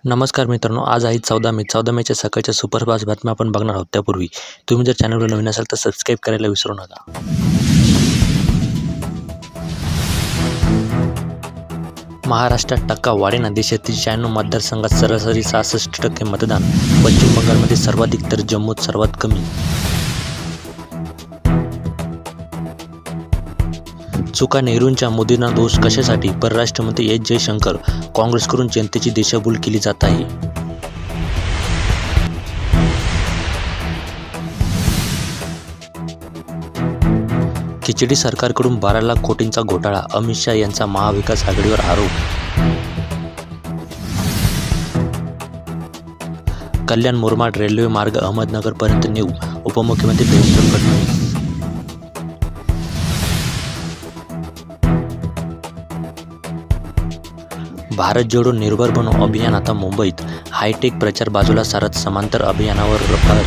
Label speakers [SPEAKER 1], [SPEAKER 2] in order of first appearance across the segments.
[SPEAKER 1] नमस्कार मित्रांनो, आज आहे 14 मे. 14 मेच्या सकाळच्या सुपरफास्ट बातम्या आपण बघणार आहोत. त्यापूर्वी तुम्ही जर चॅनलवर नवीन असाल तर सबस्क्राईब करायला विसरू नका. महाराष्ट्रात टक्का वाढेना. देशातील 96 मतदारसंघात सरासरी 66% मतदान. पश्चिम बंगालमध्ये सर्वाधिक तर जम्मूत सर्वात कमी. चुका नेहरूंच्या, मोदींना दोष कशासाठी? परराष्ट्र मंत्री एस जयशंकर. काँग्रेसकडून जनतेची दिशाभूल केली जात आहे. खिचडी सरकारकडून 12 लाख कोटींचा घोटाळा. अमित शहा यांचा महाविकास आघाडीवर आरोप. कल्याण मुरबाड रेल्वे मार्ग अहमदनगरपर्यंत नेऊ, उपमुख्यमंत्री देवेंद्र फडणवीस. भारत जोडो निर्भर बनो अभियान आता मुंबईत. हायटेक प्रचार बाजूला सारत समांतर अभियानावर भर.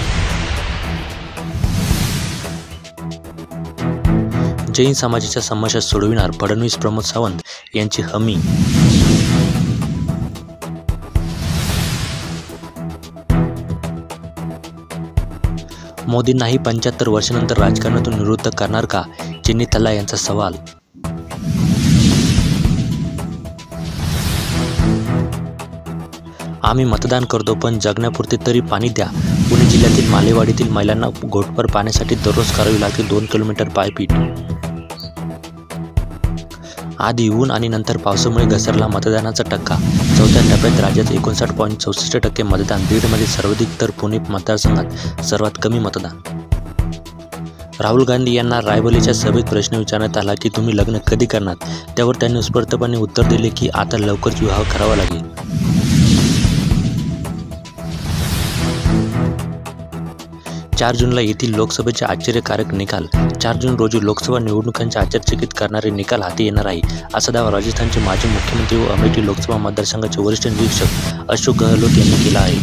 [SPEAKER 1] जैन समाजाच्या समस्या सोडविणार फडणवीस. प्रमोद सावंत यांची हमी. मोदींनाही 75 वर्षांनंतर राजकारणातून निवृत्त करणार का? चेन्नीथल्ला यांचा सवाल. आम्ही मतदान करतो पण जगण्यापुरते तरी पाणी द्या. पुणे जिल्ह्यातील मालेवाडीतील महिलांना घोटभर पाण्यासाठी दररोज करावी लागते 2 किलोमीटर पायपीट. आधी ऊन आणि नंतर पावसामुळे घसरला मतदानाचा टक्का. चौथ्या टप्प्यात राज्यात 59.64% मतदान. बीडमध्ये सर्वाधिक तर पुणे मतदारसंघात सर्वात कमी मतदान. राहुल गांधी यांना रायबरेलीच्या सभेत प्रश्न विचारण्यात आला की तुम्ही लग्न कधी करणार? त्यावर त्यांनी उत्स्फूर्तपणे उत्तर दिले की आता लवकरच विवाह करावा लागेल. 4 जूनला येथील लोकसभेचे आश्चर्यकारक निकाल. 4 जून रोजी लोकसभा निवडणुकांचे आश्चर्यचकित करणारे निकाल हाती येणार आहे, असा दावा राजस्थानचे माजी मुख्यमंत्री व अमेठी लोकसभा मतदारसंघाचे वरिष्ठ निरीक्षक अशोक गहलोत यांनी केला आहे.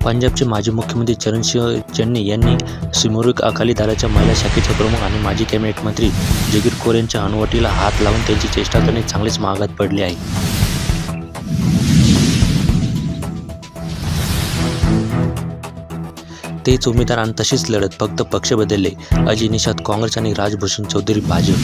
[SPEAKER 1] पंजाबचे माजी मुख्यमंत्री चरणसिंह चन्नी यांनी सिमोरिक अकाली दलाच्या महिला शाखेचे प्रमुख आणि माजी कॅबिनेट मंत्री जगीर कौर यांच्या हनुवटीला हात लावून त्यांची चेष्टा करणे चांगलेच महागात पडले आहे. तेच उमेदवार आणि तशीच लढत, फक्त पक्ष बदलले. अजय निषाद काँग्रेस आणि राजभूषण चौधरी भाजप.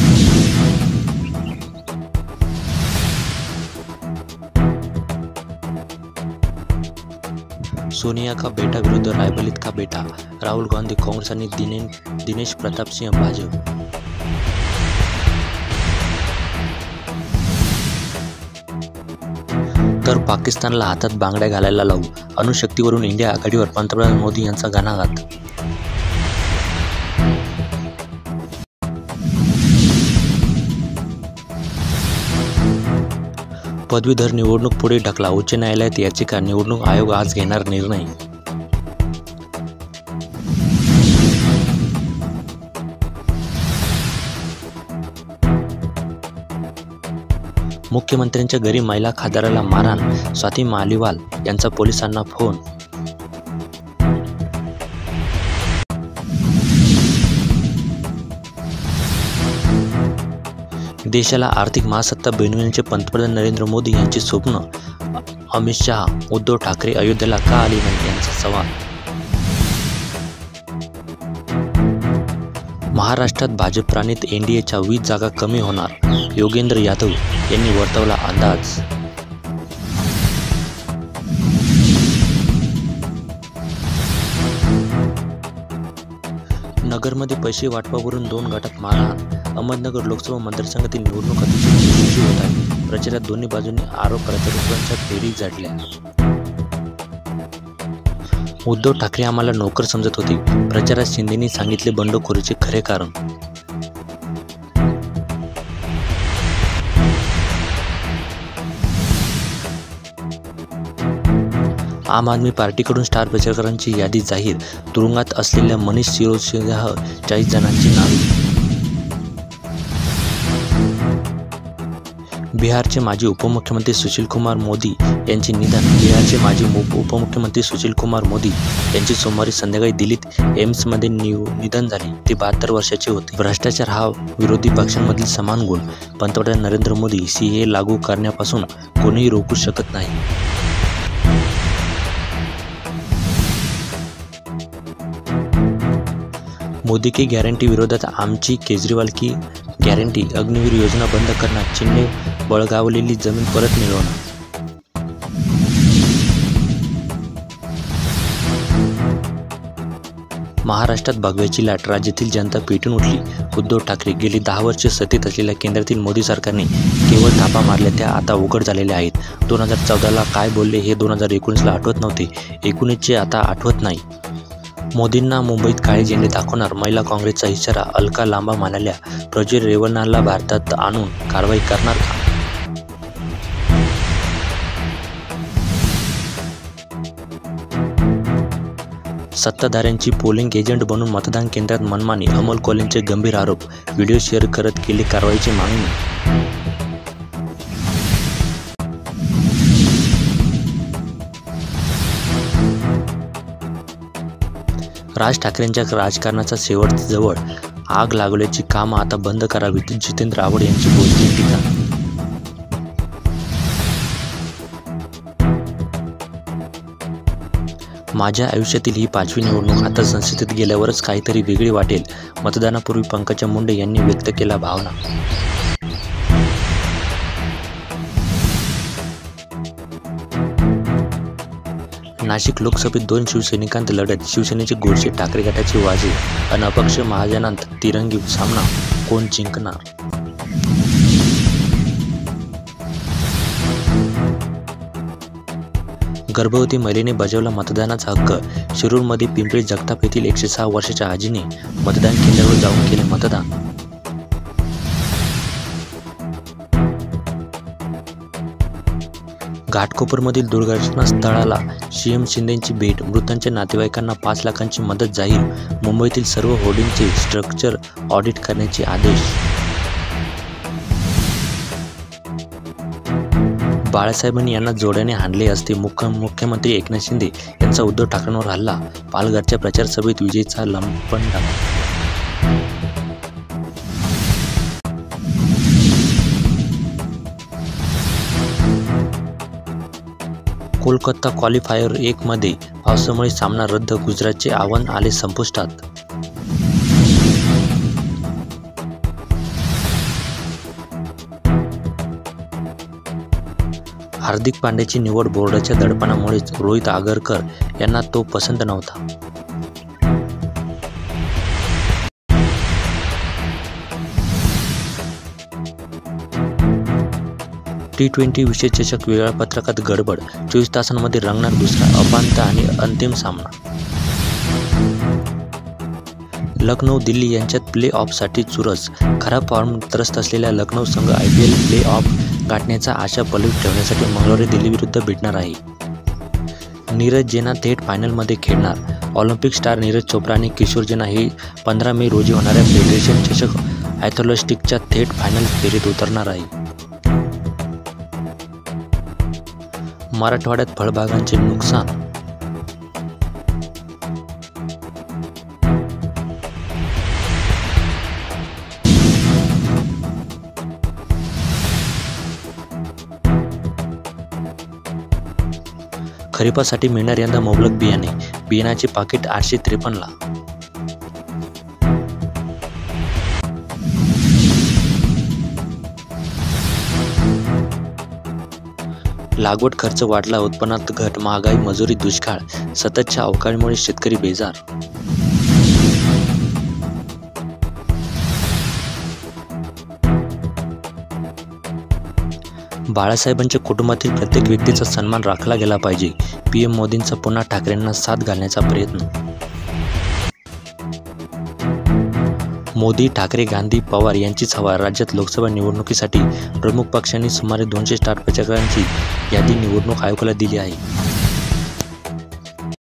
[SPEAKER 1] सोनिया का बेटा विरुद्ध रायबरेलीत का बेटा. राहुल गांधी काँग्रेस आणि दिनेश प्रताप सिंह भाजप. तर पाकिस्तानला हातात बांगड्या घालायला लावू. अणुशक्तीवरून इंडिया आघाडीवर. पंतप्रधान मोदी यांचा घणाघात. पदवीधर निवडणूक पुढे ढकला. उच्च न्यायालयात याचिका. निवडणूक आयोग आज घेणार निर्णय. मुख्यमंत्र्यांच्या घरी महिला खासदाराला मारहाण. स्वाती मालिवाल यांचा पोलिसांना फोन. देशाला आर्थिक महासत्ता बनविण्याचे पंतप्रधान नरेंद्र मोदी यांचे स्वप्न. अमित शहा. उद्धव ठाकरे अयोध्येला का आले नाही यांचा सवाल. महाराष्ट्रात भाजप प्रणित एनडीएच्या 20 जागा कमी होणार. योगेंद्र यादव यांनी वर्तवला अंदाज. नगरमध्ये पैसे वाटपावरून 2 गटात मारहाण. अहमदनगर लोकसभा मतदारसंघातील निवडणूक अतिशय यशस्वी होत आहे. प्रचारात दोन्ही बाजूंनी आरोप प्रत्यारोपांच्या फेरी झाडल्या. उद्धव ठाकरे आम्हाला नोकर समजत होते. प्रचारात शिंदेंनी सांगितले बंडखोरीचे खरे कारण. आम आदमी पार्टीकडून स्टार प्रचारकांची यादी जाहीर. तुरुंगात असलेल्या मनीष सिसोदियासह 40 जणांची नावे. बिहारचे माजी उपमुख्यमंत्री सुशील कुमार मोदी यांचे निधन. बिहारचे माजी उपमुख्यमंत्री सुशील कुमार मोदी यांचे सोमवारी संध्याकाळी दिल्लीत एम्समध्ये निधन झाले. ते 72 वर्षाचे होते. भ्रष्टाचार हा विरोधी पक्षांमधील समान गुण पंतप्रधान नरेंद्र मोदी CAA लागू करण्यापासून कोणीही रोखू शकत नाही. मोदी की गॅरंटी विरोधात आमची केजरीवाल की गॅरंटी. अग्निवीर योजना बंद करणार. चीनने बळकावलेली जमीन परत मिळवणार. महाराष्ट्रात भगव्याची लाट. राज्यातील जनता पेटून उठली. उद्धव ठाकरे गेली 10 वर्षे सत्तेत असलेल्या केंद्रातील मोदी सरकारने केवळ थापा मारल्या त्या आता उघड झालेल्या आहेत. 2014ला काय बोलले हे 2019ला आठवत नव्हते. 19चे आता आठवत नाही. मोदींना मुंबईत काळे झेंडे दाखवणार. महिला काँग्रेसचा इशारा. अलका लांबा म्हणाल्या, प्रज्वल रेवन्नाला भारतात आणून कारवाई करणार का? सत्ताधाऱ्यांची पोलिंग एजंट बनून मतदान केंद्रात मनमानी. अमोल कोल्हेंचे गंभीर आरोप. व्हिडिओ शेअर करत केली कारवाईची मागणी. राज ठाकरेंच्या राजकारणाचा शेवट जवळ. आग लागल्याची कामं आता बंद करावीत. जितेंद्र आव्हाड यांची बोलकी टीका. माझ्या आयुष्यातील ही 5वी निवडणूक. आता संसदेत गेल्यावरच काहीतरी वेगळी वाटेल. मतदानापूर्वी पंकजा मुंडे यांनी व्यक्त केल्या भावना. नाशिक लोकसभेत 2 शिवसैनिकांत लढत. शिवसेनेचे गोडसे ठाकरे गटाचे वाजे अन अपक्ष महाजनांत तिरंगी सामना. कोण जिंकणार? गर्भवती महिलेने बजावला मतदानाचा हक्क. शिरूरमध्ये पिंपरी जगताप येथील 106 वर्षाच्या आजीने मतदान केंद्रावर जाऊन केले मतदान. घाटकोपरमधील दुर्घटनास्थळाला CM शिंदेंची भेट. मृतांच्या नातेवाईकांना 5 लाखांची मदत जाहीर. मुंबईतील सर्व होर्डिंगचे स्ट्रक्चर ऑडिट करण्याचे आदेश. बाळासाहेबांनी यांना जोड्याने हाणले असते. मुख्यमंत्री एकनाथ शिंदे यांचा उद्धव ठाकरेंवर हल्ला. पालघरच्या प्रचार सभेत विजयचा लंपंडा. कोलकाता क्वालिफायर 1 मध्ये पावसामुळे सामना रद्द. गुजरातचे आव्हान आले संपुष्टात. हार्दिक पांड्याची निवड. बोर्डाच्या दडपणामुळेच रोहित आगरकर यांना तो पसंत नव्हता. T20 विश्वचषक वेळापत्रकात गडबड. 24 तासांमध्ये रंगणार दुसरा उपांत्य आणि अंतिम सामना. लखनौ दिल्ली यांच्यात प्ले ऑफसाठी चुरस. खराब फॉर्म त्रस्त असलेल्या लखनौ संघ IPL प्ले ऑफ गाठण्याचा आशा पलवीत ठेवण्यासाठी मंगळवारी दिल्लीविरुद्ध भिडणार आहे. नीरज जेना थेट फायनलमध्ये खेळणार. ऑलिम्पिक स्टार नीरज चोप्रा आणि किशोर जेना हे 15 मे रोजी होणाऱ्या फेडरेशन चषक ॲथलेटिक्सच्या थेट फायनल फेरीत उतरणार आहे. मराठवाड्यात फळबागांचे नुकसान. खरीपासाठी मिळणार यंदा मुबलक बियाणे. बियाण्याचे पाकिट 853 ला. लागवड खर्च वाढला. उत्पन्नात घट. महागाई, मजुरी, दुष्काळ. सततच्या अवकाळीमुळे शेतकरी बेजार. बाळासाहेबांच्या कुटुंबातील प्रत्येक व्यक्तीचा सन्मान राखला गेला पाहिजे. PM मोदींचा पुन्हा ठाकरेंना साथ घालण्याचा प्रयत्न. मोदी, ठाकरे, गांधी, पवार यांचीच हवा. राज्यात लोकसभा निवडणुकीसाठी प्रमुख पक्षांनी सुमारे 200 स्टार प्रचारकांची यादी निवडणूक आयोगाला दिली आहे.